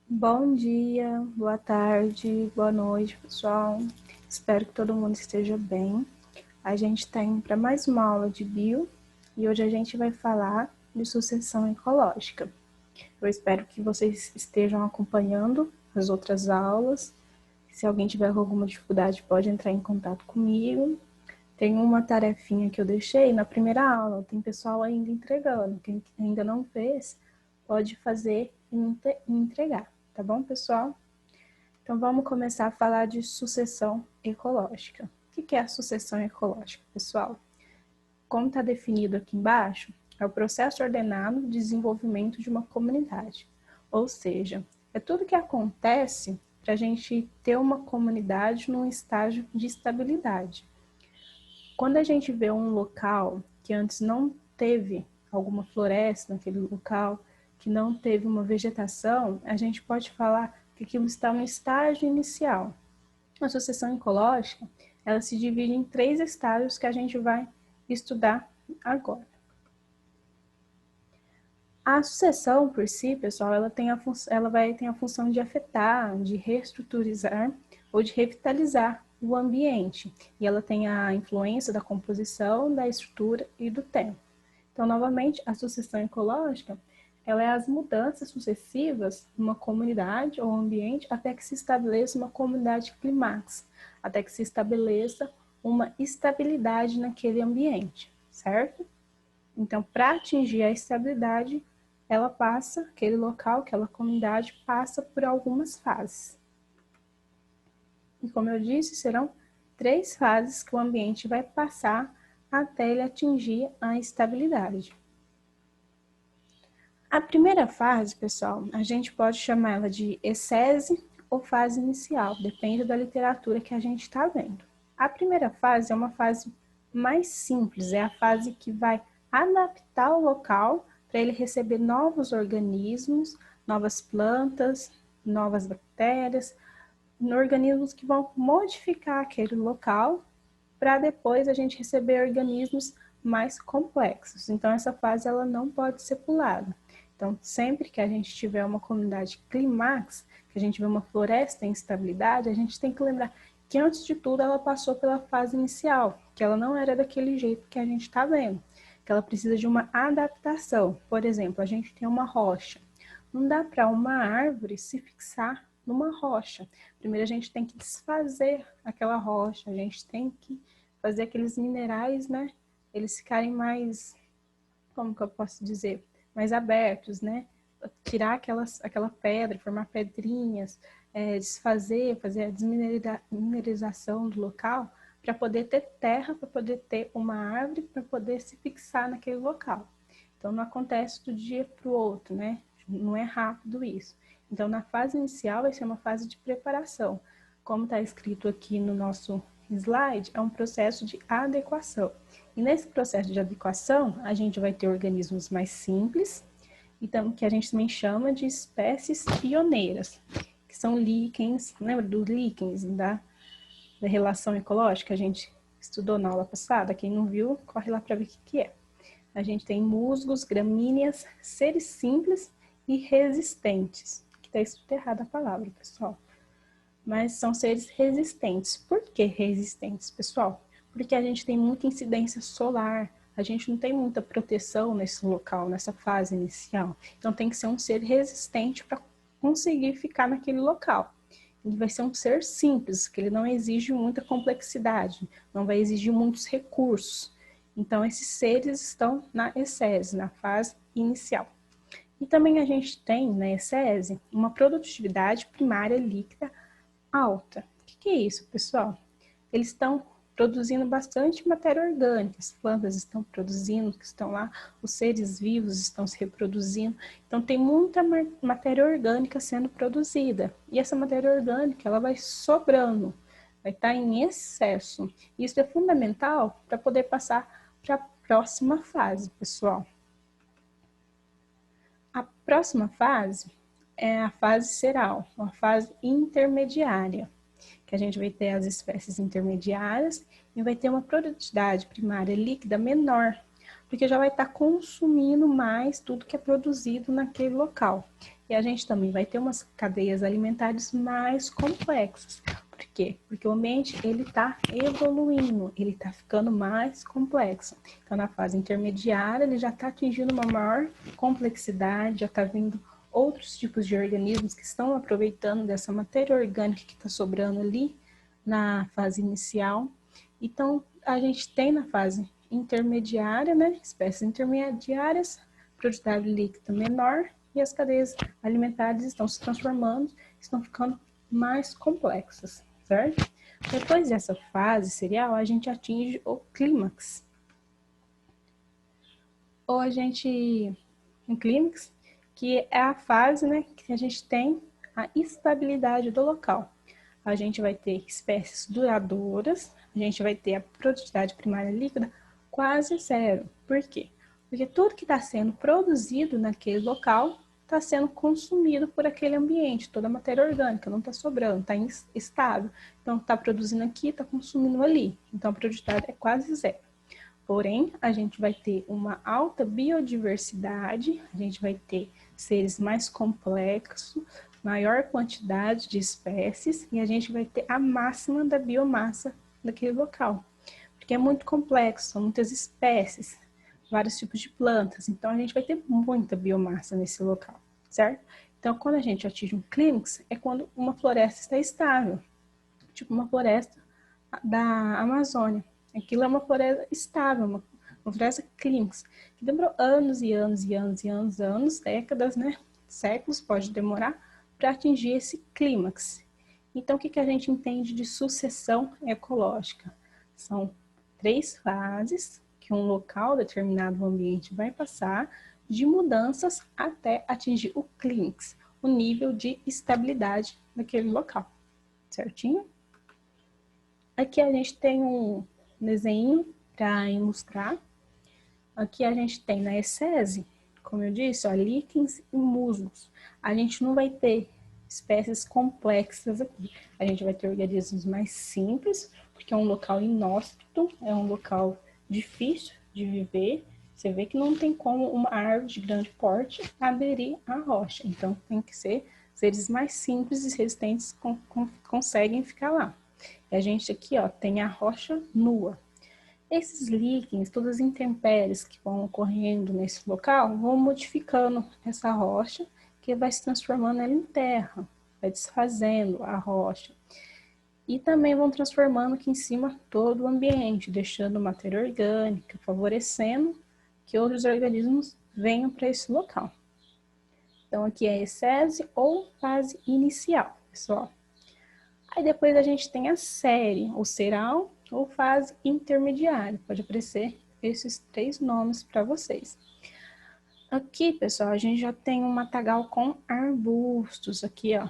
Bom dia, boa tarde, boa noite, pessoal. Espero que todo mundo esteja bem. A gente está indo para mais uma aula de bio e hoje a gente vai falar de sucessão ecológica. Eu espero que vocês estejam acompanhando as outras aulas. Se alguém tiver alguma dificuldade, pode entrar em contato comigo. Tem uma tarefinha que eu deixei na primeira aula, tem pessoal ainda entregando. Quem ainda não fez, pode fazer e entregar, tá bom, pessoal? Então vamos começar a falar de sucessão ecológica. O que é a sucessão ecológica, pessoal? Como está definido aqui embaixo, é o processo ordenado de desenvolvimento de uma comunidade. Ou seja, é tudo que acontece para a gente ter uma comunidade num estágio de estabilidade. Quando a gente vê um local que antes não teve alguma floresta naquele local, que não teve uma vegetação, a gente pode falar que aquilo está no estágio inicial. A sucessão ecológica, ela se divide em 3 estágios que a gente vai estudar agora. A sucessão por si, pessoal, ela vai ter a função de afetar, de reestruturizar ou de revitalizar o ambiente. E ela tem a influência da composição, da estrutura e do tempo. Então, novamente, a sucessão ecológica, ela é as mudanças sucessivas numa comunidade ou ambiente até que se estabeleça uma comunidade clímax, até que se estabeleça uma estabilidade naquele ambiente, certo? Então, para atingir a estabilidade, ela passa, aquele local, aquela comunidade passa por algumas fases. E como eu disse, serão 3 fases que o ambiente vai passar até ele atingir a estabilidade. A primeira fase, pessoal, a gente pode chamar ela de ecese ou fase inicial, depende da literatura que a gente está vendo. A primeira fase é uma fase mais simples, é a fase que vai adaptar o local para ele receber novos organismos, novas plantas, novas bactérias, organismos que vão modificar aquele local para depois a gente receber organismos mais complexos. Então, essa fase ela não pode ser pulada. Então, sempre que a gente tiver uma comunidade clímax, que a gente vê uma floresta em estabilidade, a gente tem que lembrar que, antes de tudo, ela passou pela fase inicial, que ela não era daquele jeito que a gente está vendo, que ela precisa de uma adaptação. Por exemplo, a gente tem uma rocha. Não dá para uma árvore se fixar numa rocha. Primeiro a gente tem que desfazer aquela rocha, a gente tem que fazer aqueles minerais, né, eles ficarem mais, como que eu posso dizer, mais abertos, né, tirar aquela pedra, formar pedrinhas, desfazer, fazer a desmineralização do local, para poder ter terra, para poder ter uma árvore, para poder se fixar naquele local. Então não acontece do dia para o outro, né? Não é rápido isso. Então, na fase inicial, vai ser uma fase de preparação. Como está escrito aqui no nosso slide, é um processo de adequação. E nesse processo de adequação, a gente vai ter organismos mais simples, então, que a gente também chama de espécies pioneiras, que são líquens. Lembra dos líquens da relação ecológica? A gente estudou na aula passada. Quem não viu, corre lá para ver o que é. A gente tem musgos, gramíneas, seres simples e resistentes. Aqui está escrito errado a palavra, pessoal. Mas são seres resistentes. Por que resistentes, pessoal? Porque a gente tem muita incidência solar, a gente não tem muita proteção nesse local, nessa fase inicial. Então tem que ser um ser resistente para conseguir ficar naquele local. Ele vai ser um ser simples, que ele não exige muita complexidade, não vai exigir muitos recursos. Então esses seres estão na ecese, na fase inicial. E também a gente tem na ecese uma produtividade primária líquida alta. O que é isso, pessoal? Eles estão produzindo bastante matéria orgânica, as plantas estão produzindo, que estão lá, os seres vivos estão se reproduzindo, então tem muita matéria orgânica sendo produzida, e essa matéria orgânica ela vai sobrando, vai estar em excesso. Isso é fundamental para poder passar para a próxima fase, pessoal. A próxima fase é a fase seral, uma fase intermediária, que a gente vai ter as espécies intermediárias e vai ter uma produtividade primária líquida menor. porque já vai estar consumindo mais tudo que é produzido naquele local. E a gente também vai ter umas cadeias alimentares mais complexas. Por quê? Porque o ambiente ele está evoluindo, ele está ficando mais complexo. Então, na fase intermediária, ele já está atingindo uma maior complexidade, já está vindo outros tipos de organismos que estão aproveitando dessa matéria orgânica que está sobrando ali na fase inicial. Então, a gente tem na fase intermediária, né, espécies intermediárias, produtividade líquida menor, e as cadeias alimentares estão se transformando, estão ficando mais complexas, certo? Depois dessa fase cereal, a gente atinge o clímax. Ou a gente, um clímax, que é a fase, né, que a gente tem a estabilidade do local. A gente vai ter espécies duradouras, a gente vai ter a produtividade primária líquida quase zero. Por quê? Porque tudo que está sendo produzido naquele local está sendo consumido por aquele ambiente, toda a matéria orgânica, não está sobrando, está estável. Então, está produzindo aqui, está consumindo ali. Então, a produtividade é quase zero. Porém, a gente vai ter uma alta biodiversidade, a gente vai ter seres mais complexos, maior quantidade de espécies e a gente vai ter a máxima da biomassa daquele local. Porque é muito complexo, são muitas espécies, vários tipos de plantas, então a gente vai ter muita biomassa nesse local, certo? Então, quando a gente atinge um clímax, é quando uma floresta está estável, tipo uma floresta da Amazônia. Aquilo é uma floresta estável, uma floresta clímax, que demorou anos e anos e anos e anos, anos, décadas, né? Séculos pode demorar para atingir esse clímax. Então, o que a gente entende de sucessão ecológica? São 3 fases que um local, determinado ambiente, vai passar de mudanças até atingir o clímax, o nível de estabilidade daquele local, certinho? Aqui a gente tem um desenho para ilustrar. Aqui a gente tem na ecese, como eu disse, ó, líquens e musgos. A gente não vai ter espécies complexas aqui. A gente vai ter organismos mais simples, porque é um local inóspito, é um local difícil de viver. Você vê que não tem como uma árvore de grande porte aderir à rocha. Então, tem que ser seres mais simples e resistentes conseguem ficar lá. E a gente aqui, ó, tem a rocha nua. Esses líquens, todas as intempéries que vão ocorrendo nesse local, vão modificando essa rocha, que vai se transformando ela em terra, vai desfazendo a rocha. E também vão transformando aqui em cima todo o ambiente, deixando matéria orgânica, favorecendo que outros organismos venham para esse local. Então, aqui é a ecese ou fase inicial, pessoal. Aí depois a gente tem a série, ou cereal, ou fase intermediária. Pode aparecer esses 3 nomes para vocês. Aqui, pessoal, a gente já tem um matagal com arbustos. Aqui, ó,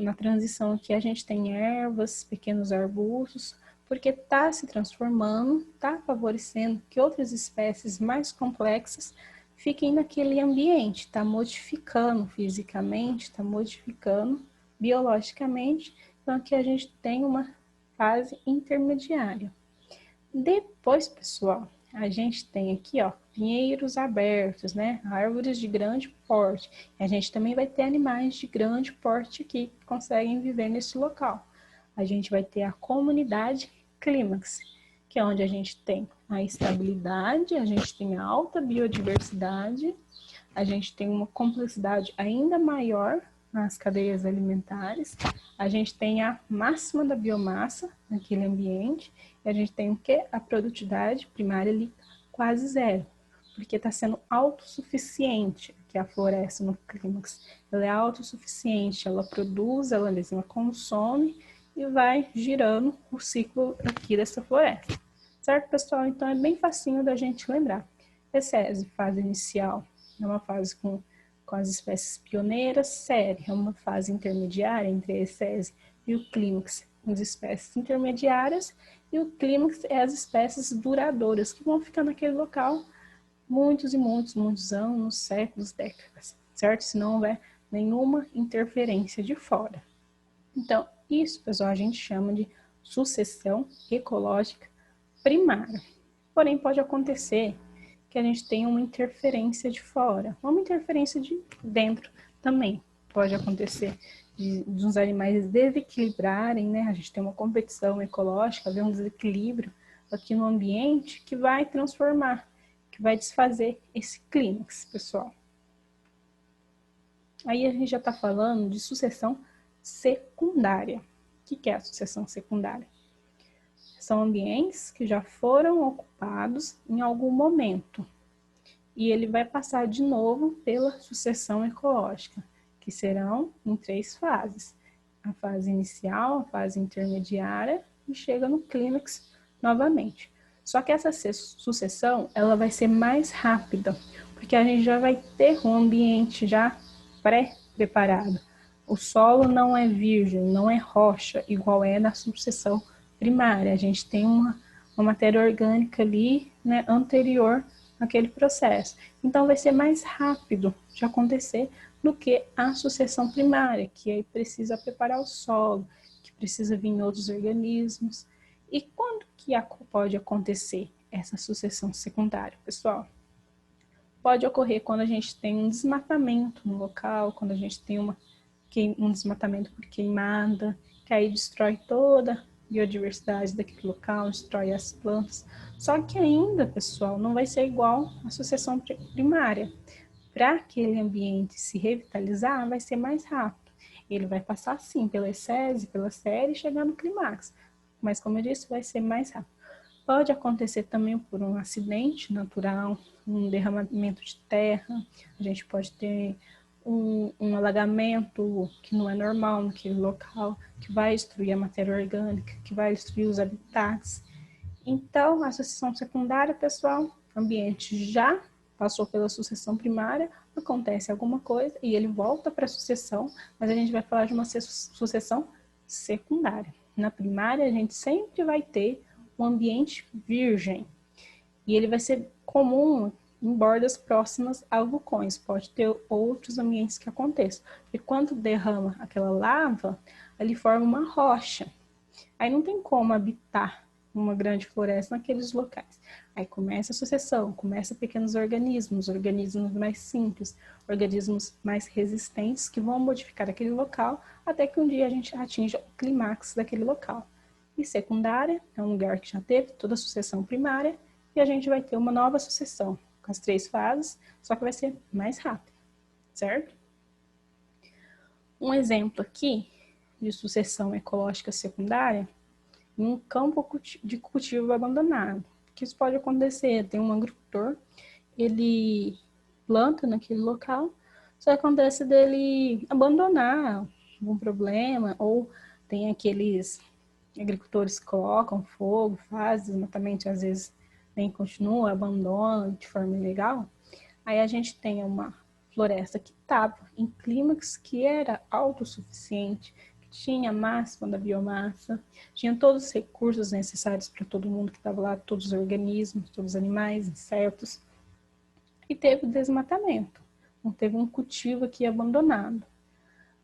na transição aqui a gente tem ervas, pequenos arbustos, porque está se transformando, está favorecendo que outras espécies mais complexas fiquem naquele ambiente, está modificando fisicamente, está modificando biologicamente. Então, aqui a gente tem uma fase intermediária. Depois, pessoal, a gente tem aqui, ó, pinheiros abertos, né? Árvores de grande porte. E a gente também vai ter animais de grande porte aqui que conseguem viver nesse local. A gente vai ter a comunidade clímax, que é onde a gente tem a estabilidade, a gente tem a alta biodiversidade, a gente tem uma complexidade ainda maior nas cadeias alimentares, a gente tem a máxima da biomassa naquele ambiente, e a gente tem o que? A produtividade primária ali quase zero, porque está sendo autossuficiente, que é a floresta no clímax. Ela é autossuficiente, ela produz, ela mesma consome e vai girando o ciclo aqui dessa floresta. Certo, pessoal? Então é bem facinho da gente lembrar. Ecese, fase inicial, é uma fase com as espécies pioneiras. Série é uma fase intermediária entre a ecese e o clímax, com as espécies intermediárias, e o clímax é as espécies duradouras, que vão ficar naquele local muitos e muitos anos, séculos, décadas, certo? Se não houver nenhuma interferência de fora. Então, isso, pessoal, a gente chama de sucessão ecológica primária. Porém, pode acontecer que a gente tem uma interferência de fora, uma interferência de dentro também. Pode acontecer de uns animais desequilibrarem, né? A gente tem uma competição ecológica, haver um desequilíbrio aqui no ambiente que vai transformar, que vai desfazer esse clímax, pessoal. Aí a gente já está falando de sucessão secundária. O que é a sucessão secundária? São ambientes que já foram ocupados em algum momento. E ele vai passar de novo pela sucessão ecológica, que serão em 3 fases. A fase inicial, a fase intermediária e chega no clímax novamente. Só que essa sucessão ela vai ser mais rápida, porque a gente já vai ter um ambiente já pré-preparado. O solo não é virgem, não é rocha, igual é na sucessão primária. A gente tem uma matéria orgânica ali, né, anterior àquele processo. Então, vai ser mais rápido de acontecer do que a sucessão primária, que aí precisa preparar o solo, que precisa vir outros organismos. E quando que pode acontecer essa sucessão secundária, pessoal? Pode ocorrer quando a gente tem um desmatamento no local, quando a gente tem um desmatamento por queimada, que aí destrói toda a biodiversidade daquele local, destrói as plantas. Só que ainda, pessoal, não vai ser igual à sucessão primária. Para aquele ambiente se revitalizar, vai ser mais rápido. Ele vai passar, sim, pela ECESE, pela série e chegar no clímax. Mas, como eu disse, vai ser mais rápido. Pode acontecer também por um acidente natural, um derramamento de terra, a gente pode ter um alagamento que não é normal naquele local, que vai destruir a matéria orgânica, que vai destruir os habitats. Então, a sucessão secundária, pessoal, o ambiente já passou pela sucessão primária, acontece alguma coisa e ele volta para a sucessão, mas a gente vai falar de uma sucessão secundária. Na primária, a gente sempre vai ter um ambiente virgem. E ele vai ser comum em bordas próximas a vulcões. Pode ter outros ambientes que aconteçam. E quando derrama aquela lava, ali forma uma rocha. Aí não tem como habitar uma grande floresta naqueles locais. Aí começa a sucessão, começa pequenos organismos mais simples, organismos mais resistentes que vão modificar aquele local até que um dia a gente atinja o clímax daquele local. E secundária é um lugar que já teve toda a sucessão primária e a gente vai ter uma nova sucessão com as 3 fases, só que vai ser mais rápido, certo? Um exemplo aqui de sucessão ecológica secundária em um campo de cultivo abandonado. Que isso pode acontecer, tem um agricultor, ele planta naquele local, só acontece dele abandonar algum problema, ou tem aqueles agricultores que colocam fogo, fazem desmatamento, às vezes nem continua, abandona de forma ilegal. Aí a gente tem uma floresta que estava em clímax, que era autossuficiente, que tinha a máxima da biomassa, tinha todos os recursos necessários para todo mundo que estava lá, todos os organismos, todos os animais, insetos, e teve o desmatamento. Então, teve um cultivo aqui abandonado.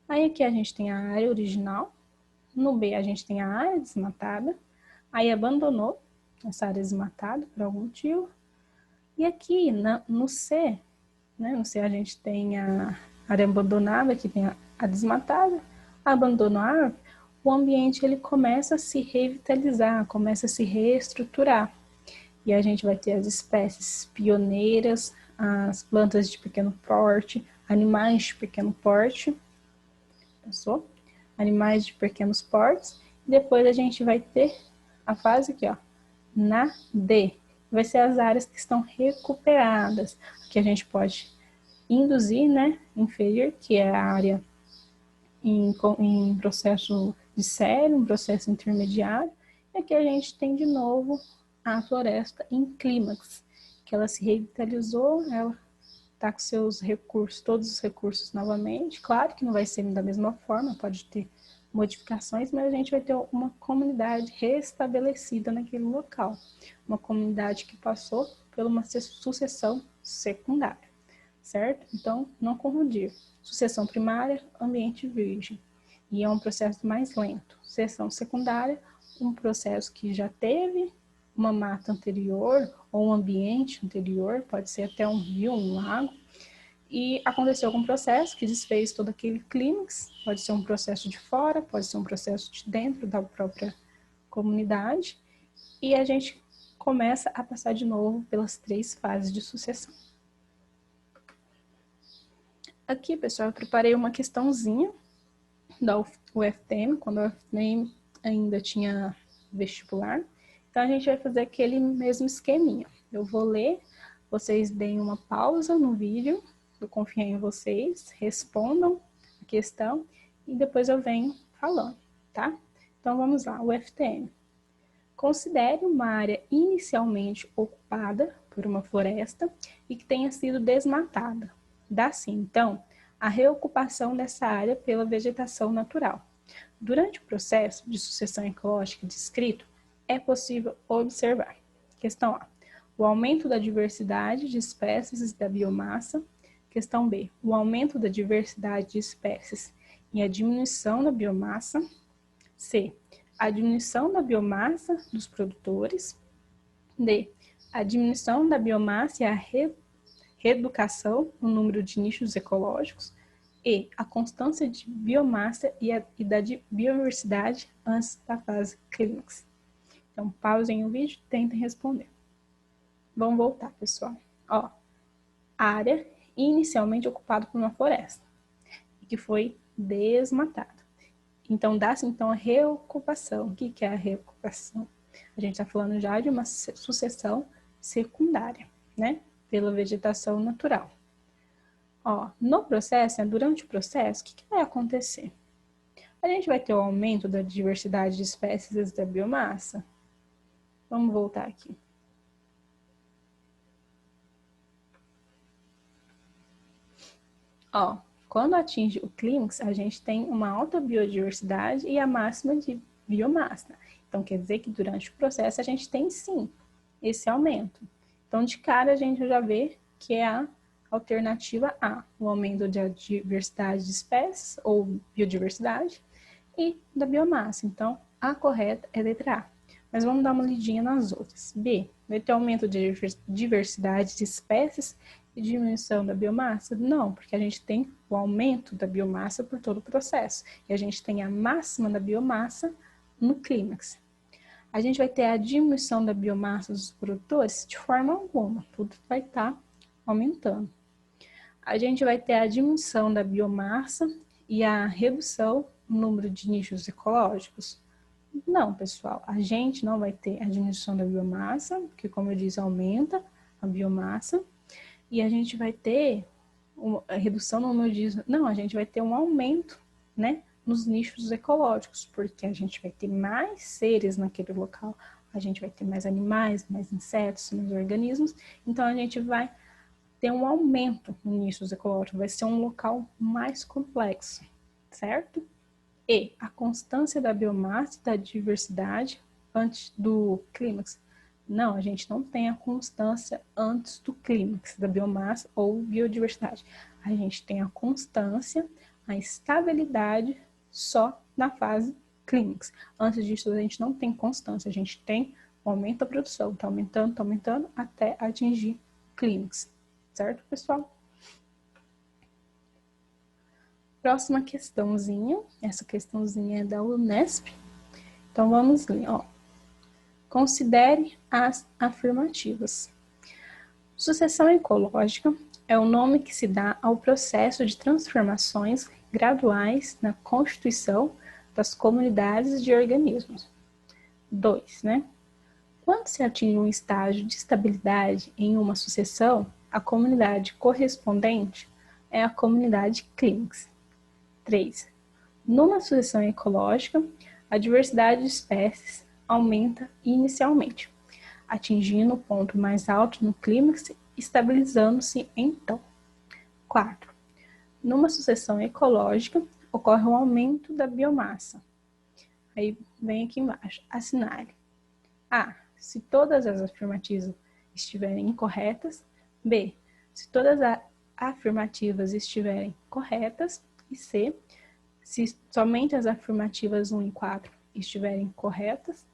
Aí aqui a gente tem a área original, no B a gente tem a área desmatada, aí abandonou essa área desmatada por algum motivo, e aqui no C, né, no C a gente tem a área abandonada, aqui tem a desmatada, abandonou a árvore, o ambiente ele começa a se revitalizar, começa a se reestruturar. E a gente vai ter as espécies pioneiras, as plantas de pequeno porte, animais de pequeno porte, passou? Animais de pequenos portes, e depois a gente vai ter a fase aqui, ó, na D, vai ser as áreas que estão recuperadas, que a gente pode induzir, né, inferir, que é a área em processo de série, um processo intermediário, e aqui a gente tem de novo a floresta em clímax, que ela se revitalizou, ela está com seus recursos, todos os recursos novamente. Claro que não vai ser da mesma forma, pode ter modificações, mas a gente vai ter uma comunidade restabelecida naquele local. Uma comunidade que passou por uma sucessão secundária, certo? Então, não confundir. Sucessão primária, ambiente virgem. E é um processo mais lento. Sucessão secundária, um processo que já teve uma mata anterior ou um ambiente anterior, pode ser até um rio, um lago, e aconteceu algum processo que desfez todo aquele clímax, pode ser um processo de fora, pode ser um processo de dentro da própria comunidade, e a gente começa a passar de novo pelas 3 fases de sucessão. Aqui, pessoal, eu preparei uma questãozinha da UFTM, quando a UFTM ainda tinha vestibular. Então, a gente vai fazer aquele mesmo esqueminha. Eu vou ler, vocês deem uma pausa no vídeo, eu confio em vocês, respondam a questão e depois eu venho falando, tá? Então, vamos lá, UFTM. Considere uma área inicialmente ocupada por uma floresta e que tenha sido desmatada. Dá-se, então, a reocupação dessa área pela vegetação natural. Durante o processo de sucessão ecológica descrito, é possível observar. Questão A. O aumento da diversidade de espécies e da biomassa. Questão B. O aumento da diversidade de espécies e a diminuição da biomassa. C. A diminuição da biomassa dos produtores. D. A diminuição da biomassa e a reeducação no número de nichos ecológicos. E. A constância de biomassa e da biodiversidade antes da fase clímax. Então, pausem o vídeo e tentem responder. Vamos voltar, pessoal. Ó, área inicialmente ocupada por uma floresta e que foi desmatada. Então, dá-se então a reocupação. O que é a reocupação? A gente está falando já de uma sucessão secundária, né? Pela vegetação natural. Ó, no processo, durante o processo, o que vai acontecer? A gente vai ter o aumento da diversidade de espécies da biomassa. Vamos voltar aqui. Ó, quando atinge o clímax, a gente tem uma alta biodiversidade e a máxima de biomassa. Então, quer dizer que durante o processo a gente tem, sim, esse aumento. Então, de cara, a gente já vê que é a alternativa A, o aumento da diversidade de espécies ou biodiversidade e da biomassa. Então, a correta é a letra A. Mas vamos dar uma lidinha nas outras. B, vai ter aumento de diversidade de espécies e diminuição da biomassa? Não, porque a gente tem o aumento da biomassa por todo o processo. E a gente tem a máxima da biomassa no clímax. A gente vai ter a diminuição da biomassa dos produtores? De forma alguma, tudo vai estar aumentando. A gente vai ter a diminuição da biomassa e a redução no número de nichos ecológicos? Não, pessoal, a gente não vai ter a diminuição da biomassa, porque, como eu disse, aumenta a biomassa, e a gente vai ter a redução no número de... Não, a gente vai ter um aumento, né, nos nichos ecológicos, porque a gente vai ter mais seres naquele local, a gente vai ter mais animais, mais insetos, mais organismos, então a gente vai ter um aumento nos nichos ecológicos, vai ser um local mais complexo, certo? E a constância da biomassa e da diversidade antes do clímax. Não, a gente não tem a constância antes do clímax da biomassa ou biodiversidade. A gente tem a constância, a estabilidade só na fase clímax. Antes disso, a gente não tem constância, a gente tem o aumento da produção. Está aumentando até atingir o clímax. Certo, pessoal? Próxima questãozinha, essa questãozinha é da Unesp. Então, vamos ler, ó. Considere as afirmativas. Sucessão ecológica é o nome que se dá ao processo de transformações graduais na constituição das comunidades de organismos. 2, né? Quando se atinge um estágio de estabilidade em uma sucessão, a comunidade correspondente é a comunidade clímax. 3. Numa sucessão ecológica, a diversidade de espécies aumenta inicialmente, atingindo o ponto mais alto no clímax, estabilizando-se então. 4. Numa sucessão ecológica, ocorre um aumento da biomassa. Aí vem aqui embaixo, assinale. A. Se todas as afirmativas estiverem incorretas. B. Se todas as afirmativas estiverem corretas. E C. Se somente as afirmativas 1 e 4 estiverem corretas.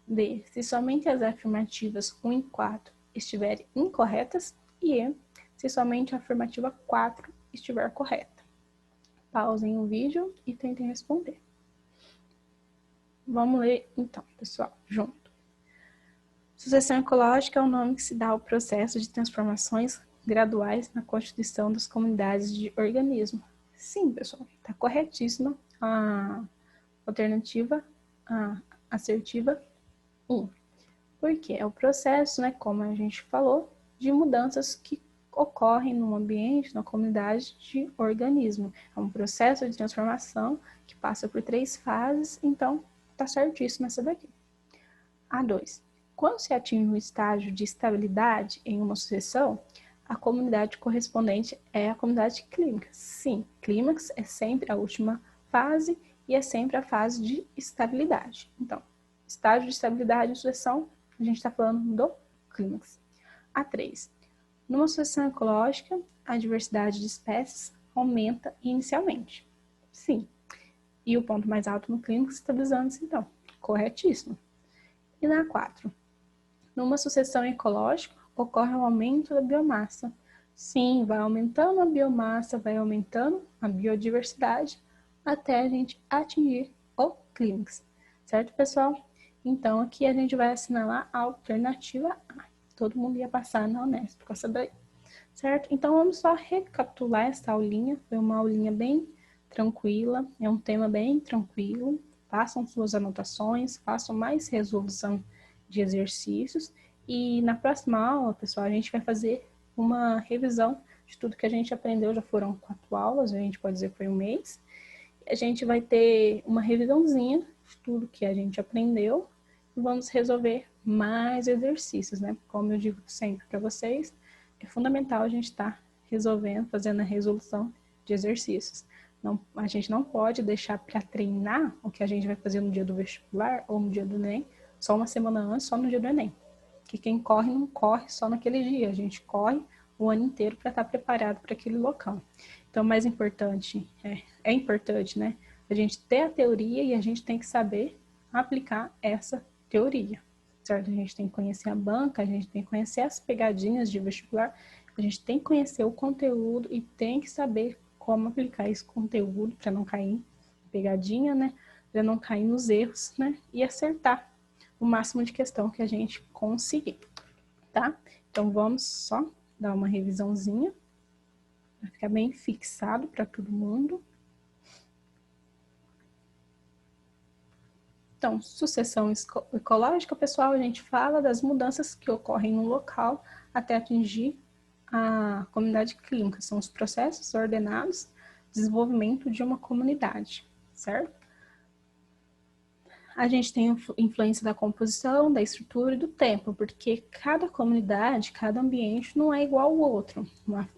D. Se somente as afirmativas 1 e 4 estiverem incorretas e E, se somente a afirmativa 4 estiver correta. Pausem o vídeo e tentem responder. Vamos ler então, pessoal, junto. Sucessão ecológica é o nome que se dá ao processo de transformações graduais na constituição das comunidades de organismos. Sim, pessoal, está corretíssima a alternativa assertiva 1. Porque é o processo, né, como a gente falou, de mudanças que ocorrem no ambiente, na comunidade de organismo. É um processo de transformação que passa por 3 fases, então está certíssimo essa daqui. A2. Quando se atinge um estágio de estabilidade em uma sucessão, a comunidade correspondente é a comunidade clímax. Sim, clímax é sempre a última fase e é sempre a fase de estabilidade. Então, estágio de estabilidade em sucessão, a gente está falando do clímax. A3. Numa sucessão ecológica, a diversidade de espécies aumenta inicialmente. Sim. E o ponto mais alto no clímax estabilizando-se, então. Corretíssimo. E na 4. Numa sucessão ecológica, ocorre um aumento da biomassa. Sim, vai aumentando a biomassa, vai aumentando a biodiversidade, até a gente atingir o clímax. Certo, pessoal? Então, aqui a gente vai assinalar a alternativa A. Todo mundo ia passar na Unesp com essa daí. Certo? Então, vamos só recapitular essa aulinha. Foi uma aulinha bem tranquila, é um tema bem tranquilo. Façam suas anotações, façam mais resolução de exercícios. E na próxima aula, pessoal, a gente vai fazer uma revisão de tudo que a gente aprendeu. Já foram 4 aulas, a gente pode dizer que foi um mês. A gente vai ter uma revisãozinha de tudo que a gente aprendeu e vamos resolver mais exercícios, né? Como eu digo sempre para vocês, é fundamental a gente estar resolvendo, fazendo a resolução de exercícios. Não, a gente não pode deixar para treinar o que a gente vai fazer no dia do vestibular ou no dia do Enem, só uma semana antes, só no dia do Enem. Que quem corre não corre só naquele dia, a gente corre o ano inteiro para estar preparado para aquele local. Então, o mais importante, é importante, né? A gente ter a teoria e a gente tem que saber aplicar essa teoria, certo? A gente tem que conhecer a banca, a gente tem que conhecer as pegadinhas de vestibular, a gente tem que conhecer o conteúdo e tem que saber como aplicar esse conteúdo para não cair em pegadinha, né? Para não cair nos erros, né? E acertar o máximo de questão que a gente conseguir, tá? Então, vamos só dar uma revisãozinha, para ficar bem fixado para todo mundo. Então, sucessão ecológica, pessoal, a gente fala das mudanças que ocorrem no local até atingir a comunidade clínica. São os processos ordenados de desenvolvimento de uma comunidade, certo? A gente tem influência da composição, da estrutura e do tempo, porque cada comunidade, cada ambiente não é igual ao outro.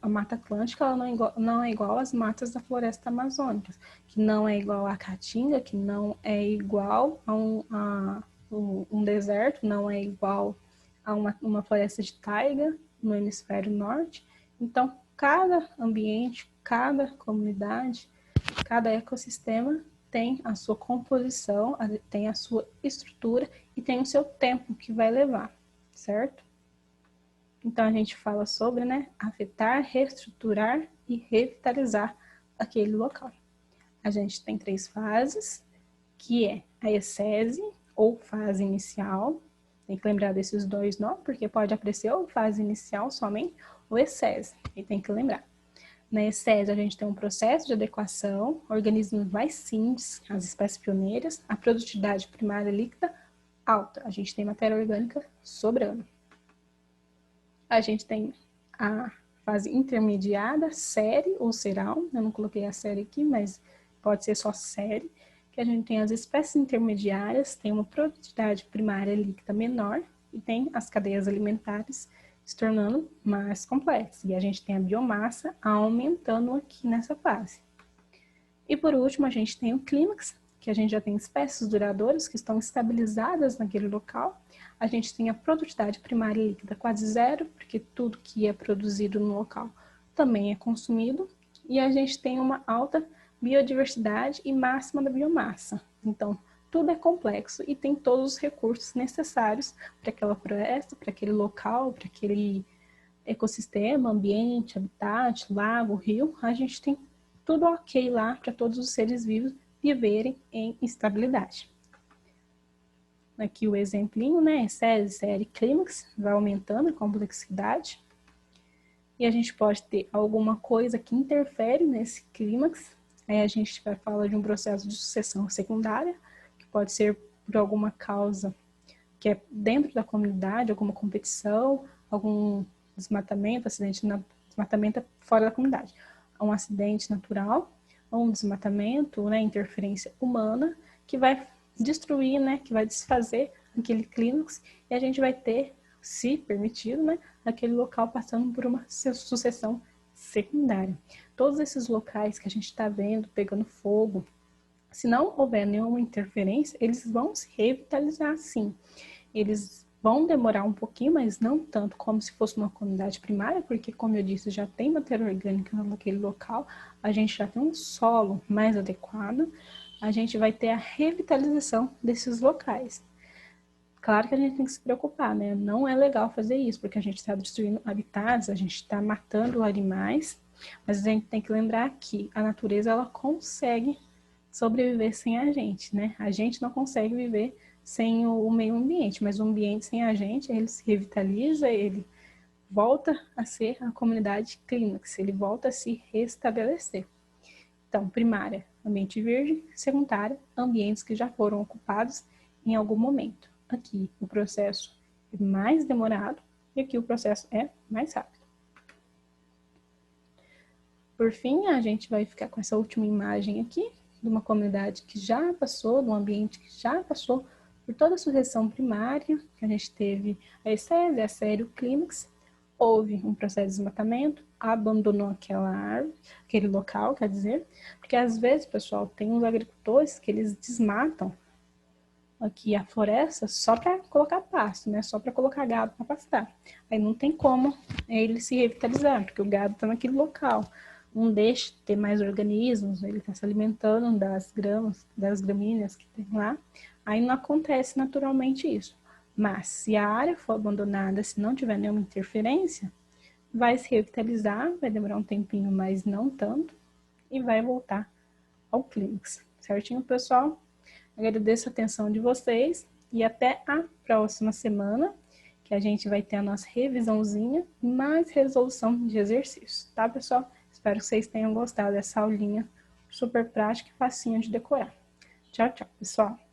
A Mata Atlântica ela não é igual às matas da floresta amazônica, que não é igual à Caatinga, que não é igual a um deserto, não é igual a uma floresta de taiga no hemisfério norte. Então, cada ambiente, cada comunidade, cada ecossistema tem a sua composição, tem a sua estrutura e tem o seu tempo que vai levar, certo? Então, a gente fala sobre, né, afetar, reestruturar e revitalizar aquele local. A gente tem 3 fases, que é a ecese, ou fase inicial. Tem que lembrar desses 2 nomes, porque pode aparecer ou fase inicial somente, ou ecese, e tem que lembrar. Na ecese, a gente tem um processo de adequação, organismos mais simples, as espécies pioneiras, a produtividade primária líquida alta. A gente tem matéria orgânica sobrando. A gente tem a fase intermediada, série ou ceral. Eu não coloquei a série aqui, mas pode ser só série. Que a gente tem as espécies intermediárias, tem uma produtividade primária líquida menor e tem as cadeias alimentares se tornando mais complexo. E a gente tem a biomassa aumentando aqui nessa fase. E por último, a gente tem o clímax, que a gente já tem espécies duradouras que estão estabilizadas naquele local. A gente tem a produtividade primária líquida quase zero, porque tudo que é produzido no local também é consumido. E a gente tem uma alta biodiversidade e máxima da biomassa. Então, tudo é complexo e tem todos os recursos necessários para aquela floresta, para aquele local, para aquele ecossistema, ambiente, habitat, lago, rio. A gente tem tudo ok lá para todos os seres vivos viverem em estabilidade. Aqui o exemplinho, né? Série, clímax, vai aumentando a complexidade. E a gente pode ter alguma coisa que interfere nesse clímax. Aí a gente vai falar de um processo de sucessão secundária, que pode ser por alguma causa que é dentro da comunidade, alguma competição, algum desmatamento, desmatamento fora da comunidade. Um acidente natural, um desmatamento, né, interferência humana, que vai destruir, né, que vai desfazer aquele clímax, e a gente vai ter, se permitido, né, aquele local passando por uma sucessão secundária. Todos esses locais que a gente está vendo pegando fogo, se não houver nenhuma interferência, eles vão se revitalizar sim. Eles vão demorar um pouquinho, mas não tanto como se fosse uma comunidade primária, porque, como eu disse, já tem matéria orgânica naquele local, a gente já tem um solo mais adequado, a gente vai ter a revitalização desses locais. Claro que a gente tem que se preocupar, né? Não é legal fazer isso, porque a gente está destruindo habitats, a gente está matando animais, mas a gente tem que lembrar que a natureza, ela consegue sobreviver sem a gente, né? A gente não consegue viver sem o meio ambiente, mas o ambiente sem a gente, ele se revitaliza, ele volta a ser a comunidade clímax, ele volta a se restabelecer. Então, primária, ambiente virgem; secundária, ambientes que já foram ocupados em algum momento. Aqui o processo é mais demorado e aqui o processo é mais rápido. Por fim, a gente vai ficar com essa última imagem aqui, de uma comunidade que já passou, de um ambiente que já passou por toda a sucessão primária, que a gente teve a ESSESI, a série, o clímax, houve um processo de desmatamento, abandonou aquela árvore, aquele local, quer dizer, porque às vezes, pessoal, tem uns agricultores que eles desmatam aqui a floresta só para colocar pasto, né? Só para colocar gado para pastar. Aí não tem como ele se revitalizar, porque o gado está naquele local. Não deixa de ter mais organismos, ele está se alimentando das gramas, das gramíneas que tem lá. Aí não acontece naturalmente isso. Mas se a área for abandonada, se não tiver nenhuma interferência, vai se revitalizar, vai demorar um tempinho, mas não tanto, e vai voltar ao clímax. Certinho, pessoal? Agradeço a atenção de vocês e até a próxima semana, que a gente vai ter a nossa revisãozinha e mais resolução de exercícios, tá, pessoal? Espero que vocês tenham gostado dessa aulinha super prática e facinho de decorar. Tchau, tchau, pessoal!